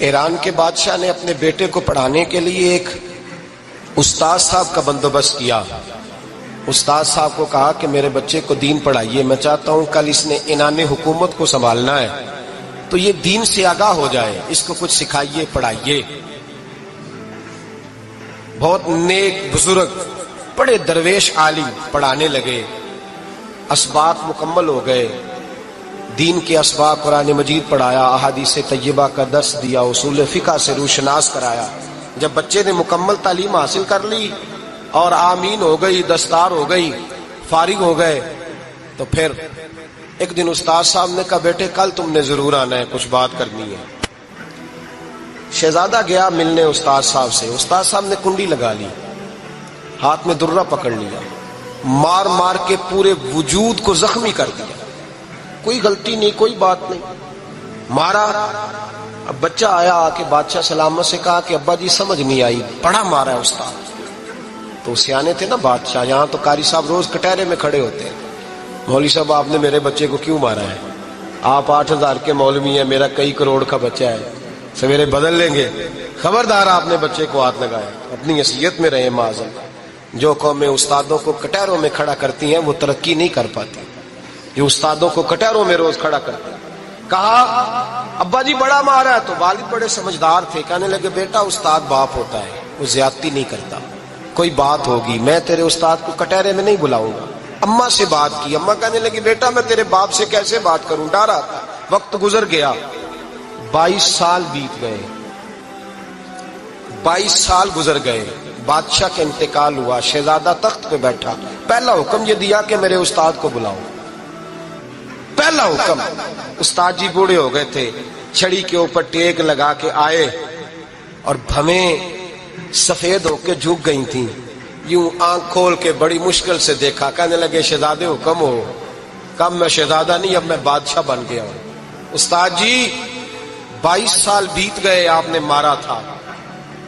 ایران کے بادشاہ نے اپنے بیٹے کو پڑھانے کے لیے ایک استاد صاحب کا بندوبست کیا. استاد صاحب کو کہا کہ میرے بچے کو دین پڑھائیے، میں چاہتا ہوں کل اس نے عنان حکومت کو سنبھالنا ہے تو یہ دین سے آگاہ ہو جائے، اس کو کچھ سکھائیے، پڑھائیے. بہت نیک بزرگ بڑے درویش عالم پڑھانے لگے، اسباق مکمل ہو گئے، دین کے اسباق قرآن مجید پڑھایا، احادیث طیبہ کا درس دیا، اصول فقہ سے روشناس کرایا. جب بچے نے مکمل تعلیم حاصل کر لی اور آمین ہو گئی، دستار ہو گئی، فارغ ہو گئے، تو پھر ایک دن استاد صاحب نے کہا بیٹے کل تم نے ضرور آنا ہے، کچھ بات کرنی ہے. شہزادہ گیا ملنے استاد صاحب سے. استاد صاحب نے کنڈی لگا لی، ہاتھ میں درہ پکڑ لیا، مار مار کے پورے وجود کو زخمی کر دیا. کوئی غلطی نہیں، کوئی بات نہیں، مارا. اب بچہ آیا آ کے بادشاہ سلامت سے کہا کہ ابا جی سمجھ نہیں آئی، بڑا مارا ہے استاد. تو سیانے تھے نا بادشاہ، یہاں تو قاری صاحب روز کٹہرے میں کھڑے ہوتے ہیں، مولوی صاحب آپ نے میرے بچے کو کیوں مارا ہے؟ آپ 8,000 کے مولوی ہیں، میرا کئی کروڑ کا بچہ ہے، سویرے بدل لیں گے. خبردار آپ نے بچے کو ہاتھ لگایا، اپنی حیثیت میں رہے معاذ. جو قومیں استادوں کو کٹہروں میں کھڑا کرتی ہیں وہ ترقی نہیں کر پاتی. جو استادوں کو کٹہروں میں روز کھڑا کرتے ہیں. کہا ابا جی بڑا مارا ہے، تو والد بڑے سمجھدار تھے، کہنے لگے بیٹا استاد باپ ہوتا ہے، وہ زیادتی نہیں کرتا، کوئی بات ہوگی میں تیرے استاد کو کٹہرے میں نہیں بلاؤں گا. اماں سے بات کی، اماں کہنے لگی بیٹا میں تیرے باپ سے کیسے بات کروں، ڈرا تھا. وقت گزر گیا، 22 سال بیت گئے، 22 سال گزر گئے. بادشاہ کا انتقال ہوا، شہزادہ تخت پہ بیٹھا. پہلا حکم یہ دیا کہ میرے استاد کو بلاؤ. پہلا حکم. استاد جی بوڑھے ہو گئے تھے، چھڑی کے اوپر ٹیک لگا کے آئے اور بھویں سفید ہو کے جھک گئی تھیں. یوں آنکھ کھول کے بڑی مشکل سے دیکھا، کہنے لگے شہزادے حکم ہو. کم میں شہزادہ نہیں، اب میں بادشاہ بن گیا ہوں. استاد جی 22 سال بیت گئے، آپ نے مارا تھا،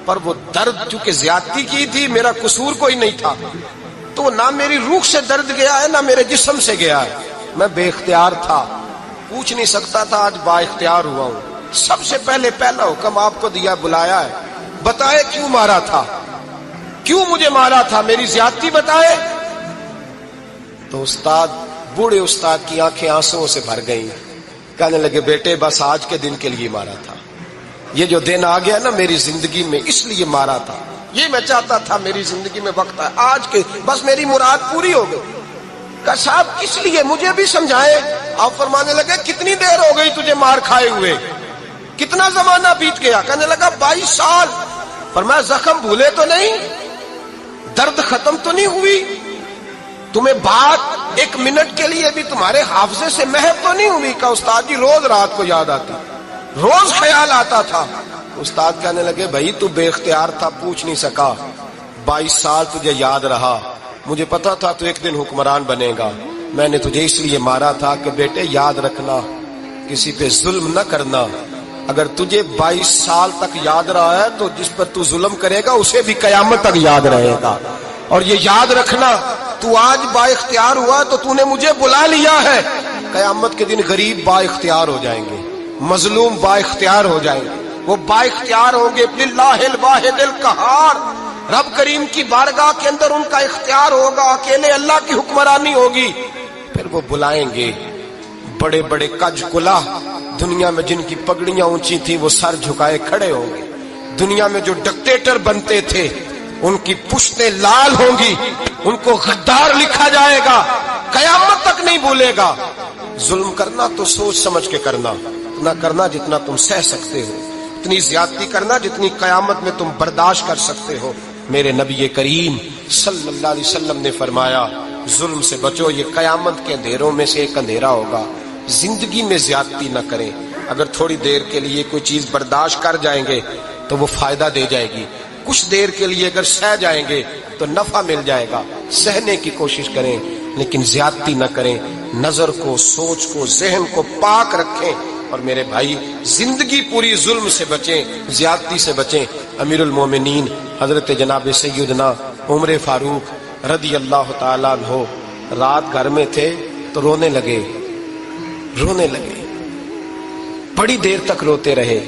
پر وہ درد چونکہ زیادتی کی تھی، میرا قصور کوئی نہیں تھا، تو نہ میری روح سے درد گیا ہے نہ میرے جسم سے گیا ہے. میں بے اختیار تھا، پوچھ نہیں سکتا تھا، آج با اختیار ہوا ہوں. سب سے پہلے پہلا حکم آپ کو دیا، بلایا ہے، بتائے کیوں مارا تھا، کیوں مجھے مارا تھا، میری زیادتی بتائے. تو استاد بوڑھے استاد کی آنکھیں آنسوؤں سے بھر گئیں. کہنے لگے بیٹے بس آج کے دن کے لیے مارا تھا، یہ جو دن آ گیا نا میری زندگی میں اس لیے مارا تھا، یہ میں چاہتا تھا میری زندگی میں وقت ہے، آج کے بس میری مراد پوری ہو گئی. کہ صاحب کس لیے، مجھے بھی سمجھائے. آپ فرمانے لگے کتنی دیر ہو گئی تجھے مار کھائے ہوئے، کتنا زمانہ بیت گیا. کہنے لگا 22 سال. فرمایا زخم بھولے تو نہیں، درد ختم تو نہیں ہوئی، تمہیں بات 1 منٹ کے لیے بھی تمہارے حافظے سے محو تو نہیں ہوئی. کہ استاد جی روز رات کو یاد آتی، روز خیال آتا تھا. استاد کہنے لگے بھائی تو بے اختیار تھا، پوچھ نہیں سکا، 22 سال تجھے یاد رہا، مجھے پتا تھا تو ایک دن حکمران بنے گا. میں نے تجھے اس لیے مارا تھا کہ بیٹے یاد رکھنا، کسی پہ ظلم نہ کرنا. اگر تجھے 22 سال تک یاد رہا ہے تو جس پر تو ظلم کرے گا اسے بھی قیامت تک یاد رہے گا. اور یہ یاد رکھنا تو آج با اختیار ہوا تو تو نے مجھے بلا لیا ہے، قیامت کے دن غریب با اختیار ہو جائیں گے، مظلوم با اختیار ہو جائیں گے. وہ با اختیار ہوں گے للہ الواحد القہار، رب کریم کی بارگاہ کے اندر ان کا اختیار ہوگا، اکیلے اللہ کی حکمرانی ہوگی. پھر وہ بلائیں گے بڑے بڑے کج کلا، دنیا میں جن کی پگڑیاں اونچی تھیں وہ سر جھکائے کھڑے ہوں گے. دنیا میں جو ڈکٹیٹر بنتے تھے ان کی پشتیں لال ہوں گی، ان کو غدار لکھا جائے گا، قیامت تک نہیں بھولے گا. ظلم کرنا تو سوچ سمجھ کے کرنا، اتنا کرنا جتنا تم سہ سکتے ہو، اتنی زیادتی کرنا جتنی قیامت میں تم برداشت کر سکتے ہو. میرے نبی کریم صلی اللہ علیہ وسلم نے فرمایا ظلم سے بچو، یہ قیامت کے اندھیروں میں سے ایک اندھیرا ہوگا. زندگی میں زیادتی نہ کریں. اگر تھوڑی دیر کے لیے کوئی چیز برداشت کر جائیں گے تو وہ فائدہ دے جائے گی، کچھ دیر کے لیے اگر سہ جائیں گے تو نفع مل جائے گا. سہنے کی کوشش کریں لیکن زیادتی نہ کریں. نظر کو، سوچ کو، ذہن کو پاک رکھیں. اور میرے بھائی زندگی پوری ظلم سے بچیں، زیادتی سے بچیں. امیر المومنین حضرت جناب سیدنا عمر فاروق رضی اللہ تعالیٰ عنہ رات گھر میں تھے تو رونے لگے، بڑی دیر تک روتے رہے.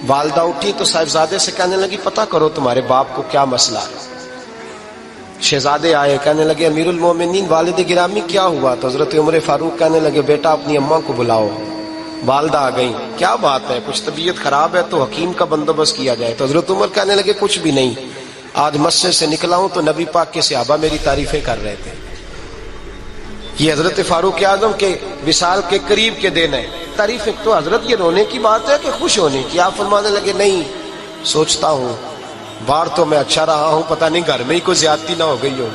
वालदा उठी तो साहिबजादे से कहने लगी पता करो तुम्हारे बाप को क्या मसला है। शहजादे आए, कहने लगे अमीरुल मोमिनीन वालिद गिरामी क्या हुआ? तो हजरत उमर फारूक कहने लगे बेटा अपनी अम्मा को बुलाओ। वालदा आ गई, क्या बात है, कुछ तबीयत खराब है तो हकीम का बंदोबस्त किया जाए। तो हजरत उमर कहने लगे कुछ भी नहीं, आज मस्जिद से निकला हूं तो नबी पाक के सहाबा मेरी तारीफें कर रहे थे। ये हजरत फारूक आजम के विसाल के करीब के दिन है। तारीफें तो हजरत ये रोने की बात है कि खुश होने की? आप फरमाने लगे नहीं, सोचता हूं बाहर तो मैं अच्छा रहा हूं, पता नहीं घर में ही कोई ज्यादती ना हो गई हो,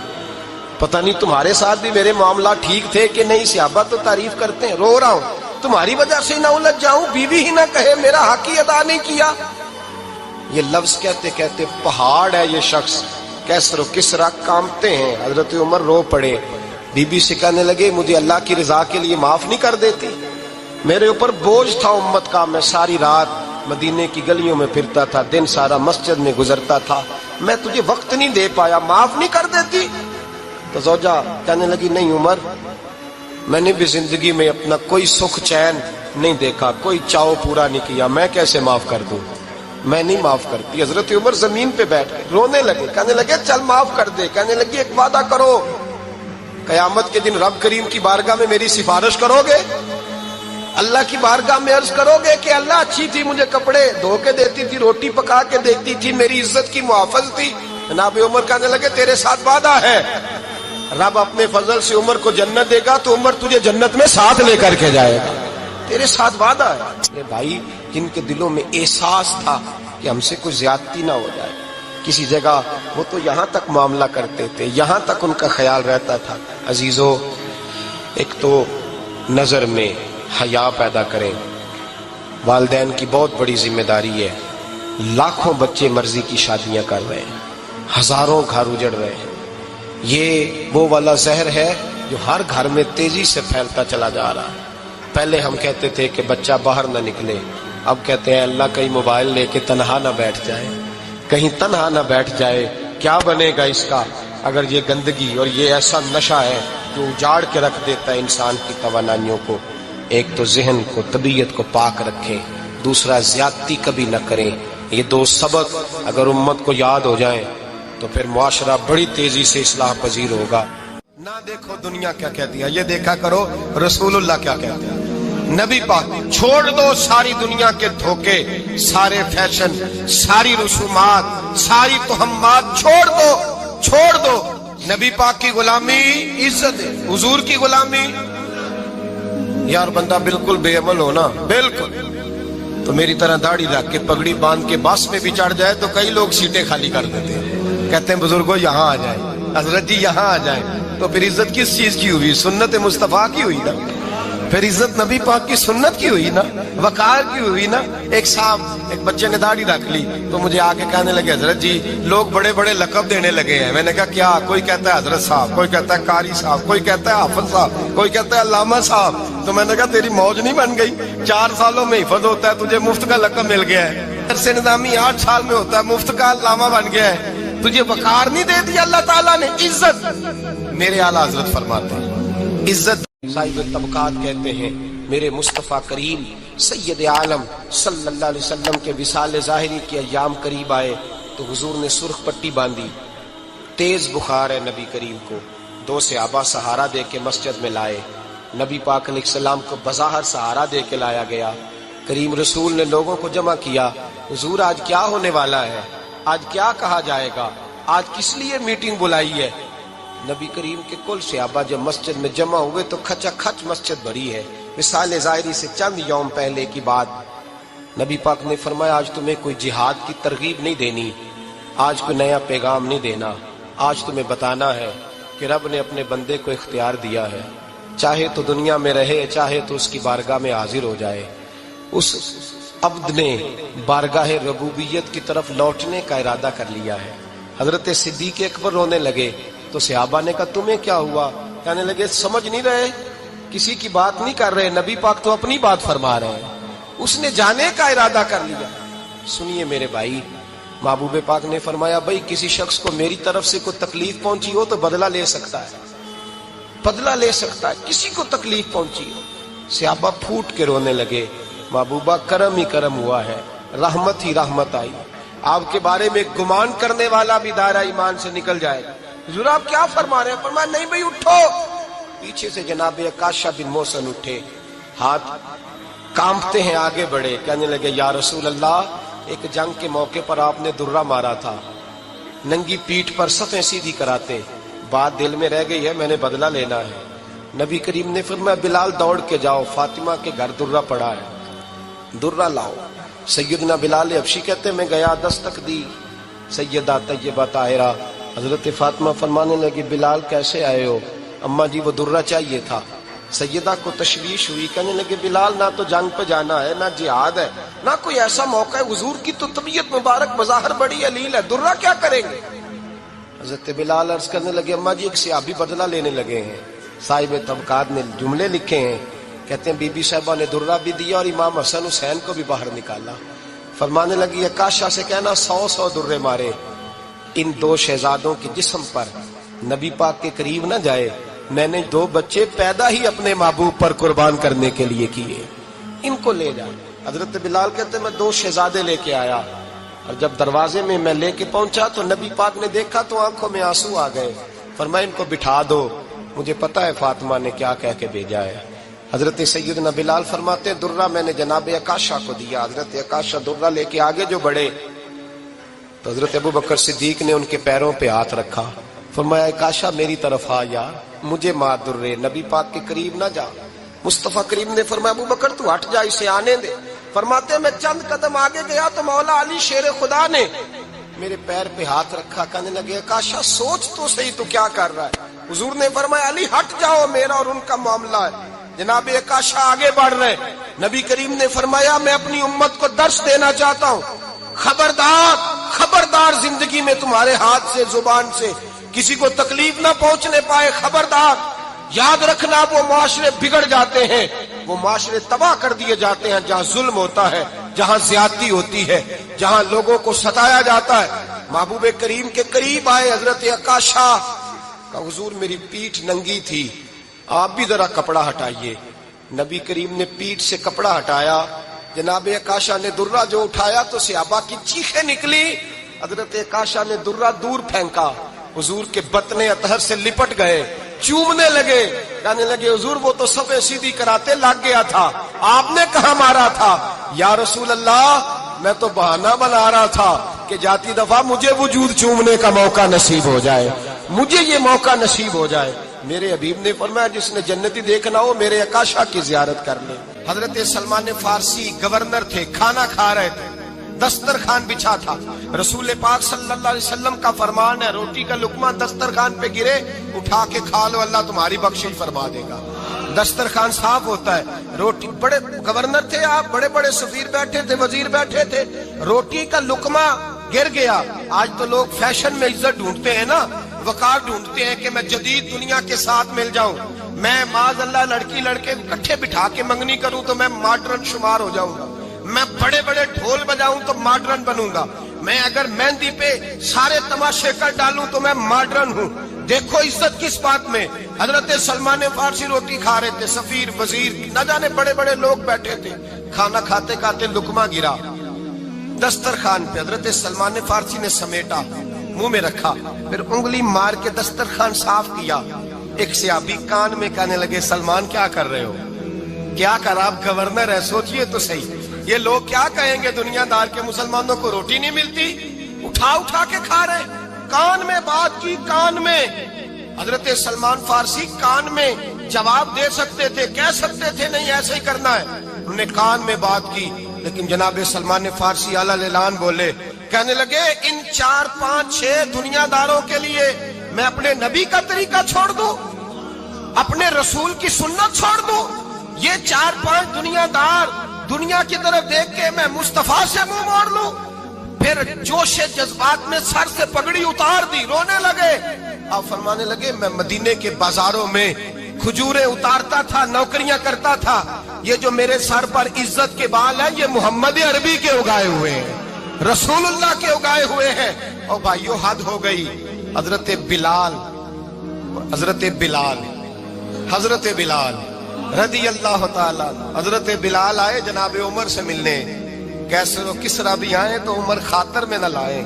पता नहीं तुम्हारे साथ भी मेरे मामला ठीक थे कि नहीं। सहाबा तो तारीफ करते हैं, रो रहा हूं तुम्हारी वजह से ना उलझ जाऊं, बीवी ही ना कहे मेरा हक ही अदा नहीं किया। ये लफ्ज कहते कहते पहाड़ है ये शख्स, कैसरो किसरा कांपते हैं। हजरत उमर रो पड़े, बीबी से कहने लगे मुझे अल्लाह की रजा के लिए माफ नहीं कर देती? मेरे ऊपर बोझ था उम्मत का, मैं सारी रात मदीने की गलियों में फिरता था, दिन सारा मस्जिद में गुजरता था, मैं तुझे वक्त नहीं दे पाया, माफ नहीं कर देती? तो ज़ौजा कहने लगी नहीं उमर, मैंने भी जिंदगी में अपना कोई सुख चैन नहीं देखा, कोई चाव पूरा नहीं किया, मैं कैसे माफ कर दूं? मैं नहीं माफ करती। हजरत उमर जमीन पे बैठ रोने लगे, कहने लगे चल माफ कर दे। कहने लगी एक वादा करो, कयामत के दिन रब करीम की बारगाह में मेरी सिफारिश करोगे? अल्लाह की बारगाह में अर्ज करोगे कि अल्लाह अच्छी थी, मुझे कपड़े धो के देती थी, रोटी पका के देती थी, मेरी इज्जत की मुहाफिज थी? जनाब उमर कहने लगे तेरे साथ वादा है, रब अपने फजल से उमर को जन्नत देगा तो उमर तुझे जन्नत में साथ लेकर के जाएगा, तेरे साथ वादा है। ये भाई जिनके दिलों में एहसास था कि हमसे कुछ ज्यादती ना हो जाए किसी जगह, वो तो यहाँ तक मामला करते थे, यहाँ तक उनका ख्याल रहता था। अजीजों, एक तो नजर में हया पैदा करें, वालिदैन की बहुत बड़ी जिम्मेदारी है। लाखों बच्चे मर्जी की शादियां कर रहे हैं, हजारों घर उजड़ रहे हैं। ये वो वाला जहर है जो हर घर में तेजी से फैलता चला जा रहा है। पहले हम कहते थे कि बच्चा बाहर ना निकले, अब कहते हैं अल्लाह कहीं मोबाइल लेके तन्हा ना बैठ जाए, कहीं तन्हा ना बैठ जाए। क्या बनेगा इसका अगर ये गंदगी और ये ऐसा नशा है जो उजाड़ के रख देता है इंसान की तवानानियों को। एक तो जहन को, तबीयत को पाक रखें, दूसरा ज्यादती कभी न करें। ये दो सबक अगर उम्मत को याद हो जाए तो फिर मुआशरा बड़ी तेजी से इस्लाह पजीर होगा। ना देखो दुनिया क्या कहती है, ये देखा करो रसूलुल्लाह क्या कहते हैं। नबी पाक छोड़ दो सारी दुनिया के धोखे, सारे फैशन, सारी रसूमात, सारी तोहम्मात छोड़ दो, छोड़ दो। नबी पाक की गुलामी इज्जत है, हुजूर की गुलामी। यार बंदा बिल्कुल बेअमल हो ना, बिल्कुल, तो मेरी तरह दाढ़ी रख के पगड़ी बांध के बस में भी चढ़ जाए तो कई लोग सीटें खाली कर देते हैं, कहते हैं बुजुर्गों यहाँ आ जाए, हजरत जी यहाँ आ जाए। तो फिर इज्जत किस चीज की हुई? सुन्नत मुस्तफा की हुई ना, फिर इज्जत नबी पाक की सुन्नत की हुई ना, वकार की हुई ना। एक साहब, एक बच्चे ने दाढ़ी रख ली तो मुझे आके कहने लगे हजरत जी लोग बड़े बड़े लकब देने लगे हैं। मैंने कहा क्या? कोई कहता है हजरत साहब, कोई कहता है कारी साहब, कोई कहता है हाफिज साहब, कोई कहता है अल्लामा साहब। तो मैंने कहा तेरी मौज नहीं बन गई? 4 सालों में हिफज होता है, तुझे मुफ्त का लकब मिल गया है। से निजामी 8 साल में होता है, मुफ्त का अल्लामा बन गया है, तुझे वकार नहीं दे दिया अल्लाह ताला ने, इज्जत। मेरे आला हजरत फरमाते हैं इज्जत साहिब तबकात कहते हैं, मेरे मुस्तफ़ा करीम सैयद आलम सल्लल्लाहु अलैहि वसल्लम के विसाल ज़ाहिरी के अय्याम करीब आए तो हुजूर ने सुर्ख पट्टी बांधी, तेज बुखार है नबी करीम को। 2 सहाबा सहारा दे के मस्जिद में लाए, नबी पाक अलैहिस्सलाम को बज़ाहर सहारा दे के लाया गया। करीम रसूल ने लोगों को जमा किया, हुजूर आज क्या होने वाला है, आज क्या कहा जाएगा, आज किस लिए मीटिंग बुलाई है? नबी करीम के कुल सहाबा जब मस्जिद में जमा हुए तो खचाखच मस्जिद भरी है। विसाल ज़ाहिरी से चंद यौम पहले की बात, नबी पाक ने फरमाया आज तुम्हें कोई जिहाद की तरगीब नहीं देनी, आज कोई नया पैगाम नहीं देना, आज तुम्हें बताना है कि रब ने अपने बंदे को इख्तियार दिया है, चाहे तो दुनिया में रहे, चाहे तो उसकी बारगाह में हाजिर हो जाए। उस अब्द ने बारगाह रबूबियत की तरफ लौटने का इरादा कर लिया है। हजरत सिद्दीक अकबर रोने लगे तो सहाबा ने कहा तुम्हें क्या हुआ? कहने लगे समझ नहीं रहे, किसी की बात नहीं कर रहे, नबी पाक तो अपनी बात फरमा रहे हैं, उसने जाने का इरादा कर लिया। सुनिए मेरे भाई, महबूब पाक ने फरमाया भाई किसी शख्स को मेरी तरफ से कोई तकलीफ पहुंची हो तो बदला ले सकता है, बदला ले सकता है, किसी को तकलीफ पहुंची हो। सहाबा फूट के रोने लगे, महबूबा करम ही करम हुआ है, रहमत ही रहमत आई। आपके बारे में गुमान करने वाला भी दायरा ईमान से निकल जाएगा। हुजूर आप क्या फरमा रहे हैं? फरमाया नहीं भाई उठो। पीछे से जनाब अकाशा बिन मोहसन उठे, हाथ कांपते हैं, आगे बढ़े, कहने लगे या रसूल अल्लाह, एक जंग के मौके पर आपने दुर्रा मारा था, नंगी पीठ पर सफ़ें सीधी कराते, बात दिल में रह गई है, मैंने बदला लेना है। नबी करीम ने फरमाया बिलाल दौड़ के जाओ, फातिमा के घर दुर्रा पड़ा है, दुर्रा लाओ। सैयदना बिलाल हबशी कहते मैं गया, दस्तक दी, सैयदा तैयबा ताहिरा हजरत फातिमा फरमाने लगी बिलाल कैसे आए हो? अम्मा जी वो दुर्रा चाहिए था। सैयदा को तशवीश हुई, कहने लगे बिलाल ना तो जंग पे जाना है, ना जिहाद है, ना कोई ऐसा मौका है, हुजूर की तो तबीयत मुबारक मज़ाहर बड़ी अलील है, दुर्रा क्या करेंगे? हजरत बिलाल अर्ज करने लगे अम्मा जी एक सियाबी बदला लेने लगे हैं, साहिब तबकात ने जुमले लिखे हैं, कहते हैं बीबी साहिबा ने दुर्रा भी दिया और इमाम हसन हुसैन को भी बाहर निकाला। फरमाने लगी अकाशा से कहना 100 दुर्रे मारे, इन 2 शहजादों के जिस्म पर नबी पाक के करीब न जाए, मैंने 2 बच्चे पैदा ही अपने महबूब पर कुर्बान करने के लिए किए, इनको ले जाए। हजरत बिलाल कहते मैं 2 शहजादे लेके आया, और जब दरवाजे में मैं लेके पहुंचा तो नबी पाक ने देखा तो आंखों में आंसू आ गए। फरमाया इनको बिठा दो, मुझे पता है फातिमा ने क्या कह के भेजा है। हजरत सैयदना बिलाल फरमाते दुर्रा मैंने जनाब अकाशा को दिया। हजरत अकाशा दुर्रा लेके आगे जो बढ़े तो हजरत अबू बकर सिद्दीक ने उनके पैरों पे हाथ रखा, फरमाया अकाशा मेरी तरफ आ यार, मुझे मार दुर्रे, नबी पाक के करीब ना जा। मुस्तफा करीम ने फरमाया अबू बकर तू हट जा, इसे आने दे। फरमाते मैं चंद कदम आगे गया तो मौला अली शेर खुदा ने मेरे पैर पे हाथ रखा, कहने लगे अकाशा सोच तो सही तू क्या कर रहा है? हुजूर ने फरमाया अली हट जाओ, मेरा और उनका मामला है। जनाब अकाशा आगे बढ़ रहे, नबी करीम ने फरमाया मैं अपनी उम्मत को दर्श देना चाहता हूँ, खबरदार खबरदार जिंदगी में तुम्हारे हाथ से जुबान से किसी को तकलीफ ना पहुंचने पाए, खबरदार। याद रखना वो माशरे बिगड़ जाते हैं, वो माशरे तबाह कर दिए जाते हैं जहां जुल्म होता है, जहां ज्यादती होती है, जहां लोगों को सताया जाता है। महबूब करीम के करीब आए हजरत अकाशा का, हुजूर मेरी पीठ नंगी थी, आप भी जरा कपड़ा हटाइए। नबी करीम ने पीठ से कपड़ा हटाया, जनाब अकाशा ने दुर्रा जो उठाया तो सहाबा की चीखें निकली। हजरत अकाशा ने दुर्रा दूर फेंका, हुजूर के बतने अतहर से लिपट गए, चूमने लगे, कहने लगे हुजूर वो तो सफे सीधी कराते लग गया था, आपने कहा मारा था? या रसूल अल्लाह मैं तो बहाना बना रहा था कि जाती दफा मुझे वजूद चूमने का मौका नसीब हो जाए, मुझे ये मौका नसीब हो जाए। मेरे हबीब ने फरमाया जिसने जन्नती देखना हो मेरे अकाशा की जियारत कर ले। हजरत सलमान फारसी गवर्नर थे, खाना खा रहे थे, दस्तरखान बिछा था, रसूल पाक सल्लल्लाहु अलैहि वसल्लम का फरमान है रोटी का लुकमा दस्तरखान पे गिरे उठा के खा लो, अल्लाह तुम्हारी बख्शिश फरमा देगा। दस्तरखान साफ होता है, रोटी, बड़े गवर्नर थे आप, बड़े बड़े सफीर बैठे थे, वजीर बैठे थे, रोटी का लुकमा गिर गया। आज तो लोग फैशन में इज्जत ढूंढते हैं ना, वकार ढूंढते हैं कि मैं जदीद दुनिया के साथ मिल जाऊं, मैं माज अल्लाह लड़की लड़के इकट्ठे बिठा के मंगनी करूं तो मैं मॉडर्न शुमार हो जाऊंगा, मैं बड़े बड़े ढोल बजाऊं तो मॉडर्न बनूंगा, मैं अगर मेहंदी पे सारे तमाशे कर डालूं तो मैं मॉडर्न हूं। देखो इज्जत किस बात में। हजरत सलमान फारसी रोटी खा रहे थे, सफीर वजीर न जाने बड़े बड़े लोग बैठे थे, खाना खाते खाते लुकमा गिरा दस्तरखान पे, हजरत सलमान फारसी ने समेटा, मुंह में रखा, फिर उंगली मार के दस्तरखान साफ किया। एक सहाबी कान में कहने लगे सलमान क्या कर रहे हो, क्या कर, आप गवर्नर है, सोचिए तो सही, ये लोग क्या कहेंगे दुनियादार के मुसलमानों को रोटी नहीं मिलती, उठा उठा के खा रहे। कान में बात की, कान में। हजरत सलमान फारसी कान में जवाब दे सकते थे, कह सकते थे नहीं ऐसे ही करना है, उन्होंने कान में बात की, लेकिन जनाब सलमान फारसी आला ऐलान बोले, कहने लगे इन 4 5 6 दुनियादारों के लिए मैं अपने नबी का तरीका छोड़ दूं, अपने रसूल की सुन्नत छोड़ दूं? ये 4 5 दुनियादार दुनिया की तरफ देख के मैं मुस्तफा से मुंह मोड़ लूं? फिर जोश जज्बात में सर से पगड़ी उतार दी, रोने लगे। आप फरमाने लगे मैं मदीने के बाजारों में खजूरें उतारता था, नौकरियां करता था, ये जो मेरे सर पर इज्जत के बाल है ये मोहम्मद अरबी के उगाए हुए हैं, रसूलुल्लाह के उगाए हुए हैं। और भाइयों हद हो गई। हजरत बिलाल हजरत बिलाल रदी अल्लाह ताला, हजरत बिलाल आए जनाब उमर से मिलने, कैसर और किसरा भी आए तो उमर खातर में न लाए,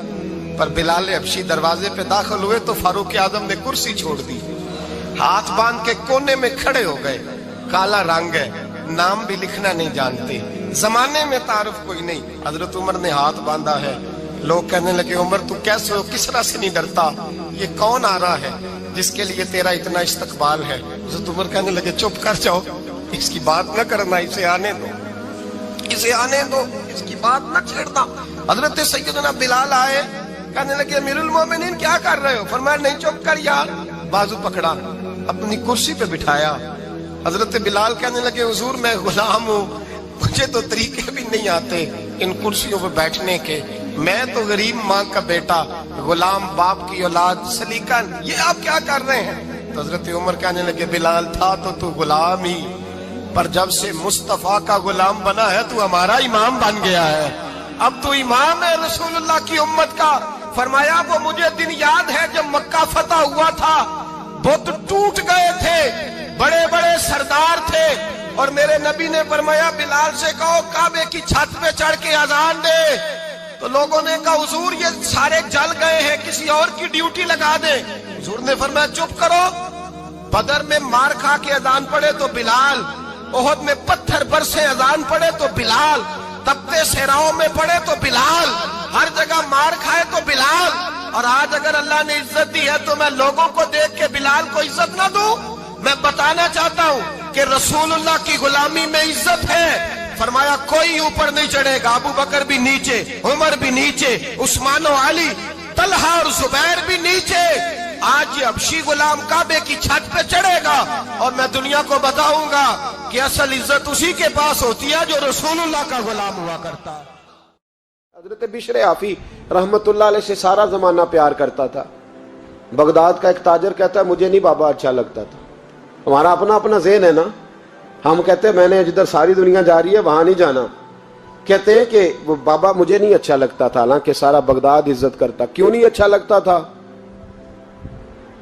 पर बिलाल हबशी दरवाजे पे दाखिल हुए तो फारूक आजम ने कुर्सी छोड़ दी, हाथ बांध के कोने में खड़े हो गए। काला रंग है, नाम भी लिखना नहीं जानते, जमाने में तारुफ कोई नहीं। हजरत उमर ने हाथ बांधा है। लोग कहने लगे उमर तू कैसे हो, किसरा से नहीं डरता, ये कौन आ रहा है जिसके लिए तेरा इतना इस्तकबाल है। हजरत उमर कहने लगे चुप कर जाओ, इसकी बात न करना, इसे आने दो, इसे आने दो, इसकी बात न छेड़ना। हजरत सैयदना बिलाल आए, कहने लगे अमीरुल मोमिनीन क्या कर रहे हो। फरमाया नहीं चुप कर यार, बाजू पकड़ा, अपनी कुर्सी पे बिठाया। हजरत बिलाल कहने लगे हुजूर मैं गुलाम हूँ, मुझे तो तरीके भी नहीं आते इन कुर्सियों पे बैठने के, मैं तो गरीब माँ का बेटा, गुलाम बाप की औलाद, सलीकन, ये आप क्या कर रहे हैं। तो हजरत उमर कहने लगे बिलाल था तो तू गुलाम ही, पर जब से मुस्तफा का गुलाम बना है तू हमारा इमाम बन गया है, अब तू इमाम है रसूलुल्लाह की उम्मत का। फरमाया वो मुझे दिन याद है जब मक्का फतह हुआ था, बुत टूट गए थे, बड़े बड़े सरदार थे, और मेरे नबी ने फरमाया बिलाल से कहो काबे की छत पे चढ़ के अजान दे। तो लोगों ने कहा हुजूर ये सारे जल गए हैं, किसी और की ड्यूटी लगा दे। हुजूर ने फरमाया चुप करो, बदर में मार खा के अजान पड़े तो बिलाल, ओहद में पत्थर बरसे अजान पड़े तो बिलाल, तपते सहराओं में पड़े तो बिलाल, हर जगह मार खाए तो बिलाल। और आज अगर अल्लाह ने इज्जत दी है तो मैं लोगों को देख के बिलाल को इज्जत ना दूं। मैं बताना चाहता हूं कि रसूलुल्लाह की गुलामी में इज्जत है। फरमाया कोई ऊपर नहीं चढ़ेगा, अबू बकर भी नीचे, उमर भी नीचे, उस्मान और अली, तलहा और जुबैर भी नीचे। आज ये हबशी गुलाम काबे की छत पे चढ़ेगा और मैं दुनिया को बताऊंगा कि असल इज्जत उसी के पास होती है जो रसूलुल्लाह का गुलाम हुआ करता है। हजरत बिशर आफी रहमतुल्लाह अलैह से सारा जमाना प्यार करता था। बगदाद का एक ताजर कहता है मुझे नहीं बाबा अच्छा लगता था। हमारा अपना अपना ज़हन है ना, हम कहते हैं मैंने जिधर सारी दुनिया जा रही है वहां नहीं जाना। कहते हैं कि वो बाबा मुझे नहीं अच्छा लगता था, हालांकि सारा बगदाद इज्जत करता। क्यों नहीं अच्छा लगता था?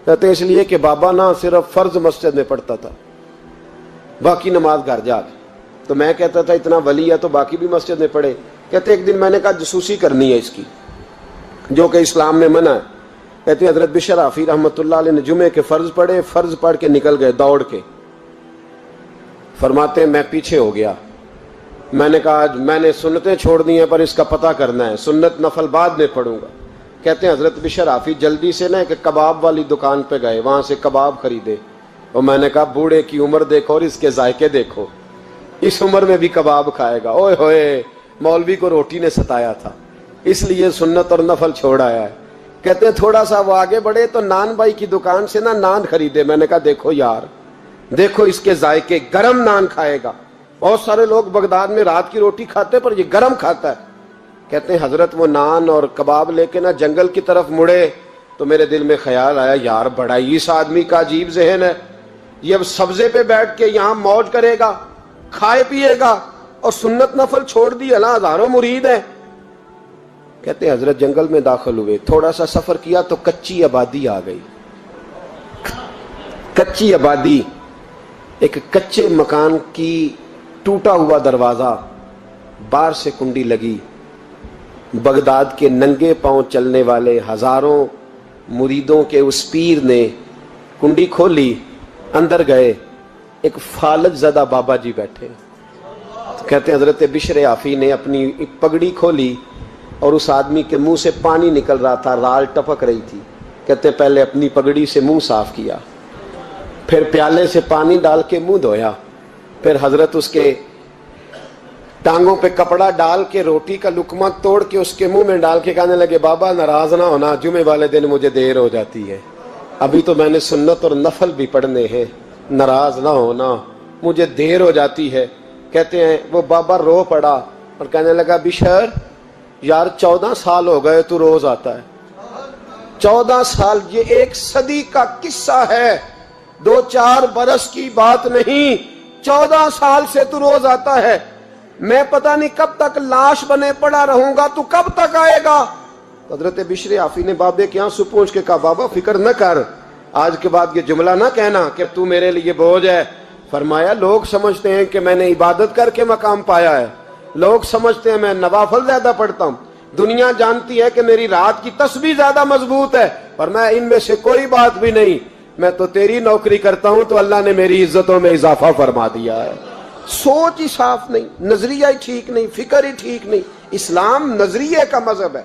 कहते इसलिए कि बाबा ना सिर्फ फर्ज मस्जिद में पढ़ता था, बाकी नमाज घर जाके। तो मैं कहता था इतना वली है तो बाकी भी मस्जिद में पढ़े। कहते एक दिन मैंने कहा जसूसी करनी है इसकी, जो कि इस्लाम में मना है। कहते हजरत बिशर आफी रहमतुल्लाह अलैह ने जुमे के फर्ज पढ़े, फर्ज पढ़ के निकल गए दौड़ के। फरमाते मैं पीछे हो गया, मैंने कहा आज मैंने सुन्नतें छोड़ दी हैं पर इसका पता करना है, सुन्नत नफल बाद में पढ़ूंगा। कहते हैं हजरत बिशर आफी जल्दी से ना एक कबाब वाली दुकान पे गए, वहां से कबाब खरीदे। और मैंने कहा बूढ़े की उम्र देखो और इसके जायके देखो, इस उम्र में भी कबाब खाएगा। ओए होए, मौलवी को रोटी ने सताया था इसलिए सुन्नत और नफल छोड़ आया है। कहते हैं थोड़ा सा वो आगे बढ़े तो नान भाई की दुकान से ना नान खरीदे। मैंने कहा देखो यार, देखो इसके जायके, गरम नान खाएगा। बहुत सारे लोग बगदाद में रात की रोटी खाते पर ये गरम खाता है। कहते हैं हजरत वो नान और कबाब लेके ना जंगल की तरफ मुड़े तो मेरे दिल में ख्याल आया यार बड़ा ही इस आदमी का अजीब जहन है, ये अब सब्जे पे बैठ के यहाँ मौज करेगा, खाए पिएगा और सुन्नत नफल छोड़ दी। अल्लाह हजारों मुरीद है। कहते हैं हजरत जंगल में दाखिल हुए, थोड़ा सा सफर किया तो कच्ची आबादी आ गई। कच्ची आबादी, एक कच्चे मकान की टूटा हुआ दरवाजा, बाहर से कुंडी लगी। बगदाद के नंगे पांव चलने वाले हजारों मुरीदों के उस पीर ने कुंडी खोली, अंदर गए, एक फालज ज़दा बाबा जी बैठे। तो कहते हैं हजरत बिशर आफी ने अपनी पगड़ी खोली और उस आदमी के मुंह से पानी निकल रहा था, राल टपक रही थी। कहते पहले अपनी पगड़ी से मुंह साफ किया, फिर प्याले से पानी डाल के मुंह धोया, फिर हजरत उसके टांगों पे कपड़ा डाल के रोटी का लुकमा तोड़ के उसके मुंह में डाल के कहने लगे बाबा नाराज ना होना, जुमे वाले दिन मुझे देर हो जाती है, अभी तो मैंने सुन्नत और नफल भी पढ़ने हैं, नाराज ना होना, मुझे देर हो जाती है। कहते हैं वो बाबा रो पड़ा और कहने लगा बिशर यार 14 साल हो गए तू रोज आता है। 14 साल, ये 1 सदी का किस्सा है, 2-4 बरस की बात नहीं, 14 साल से तू रोज आता है। मैं पता नहीं कब तक लाश बने पड़ा रहूंगा, तू कब तक आएगा। हजरत बिशर आफी ने बाबे के आंसू पूछ के कहा बाबा फिक्र न कर, आज के बाद ये जुमला ना कहना कि तू मेरे लिए बोझ है। फरमाया लोग समझते हैं कि मैंने इबादत करके मकाम पाया है, لوگ سمجھتے ہیں میں نوافل زیادہ پڑھتا ہوں، دنیا جانتی ہے کہ میری رات کی تسبیح زیادہ مضبوط ہے، اور میں ان میں سے کوئی بات بھی نہیں، میں تو تیری نوکری کرتا ہوں تو اللہ نے میری عزتوں میں اضافہ فرما دیا ہے۔ سوچ ہی صاف نہیں، نظریہ ہی ٹھیک نہیں، فکر ہی ٹھیک نہیں۔ اسلام نظریے کا مذہب ہے۔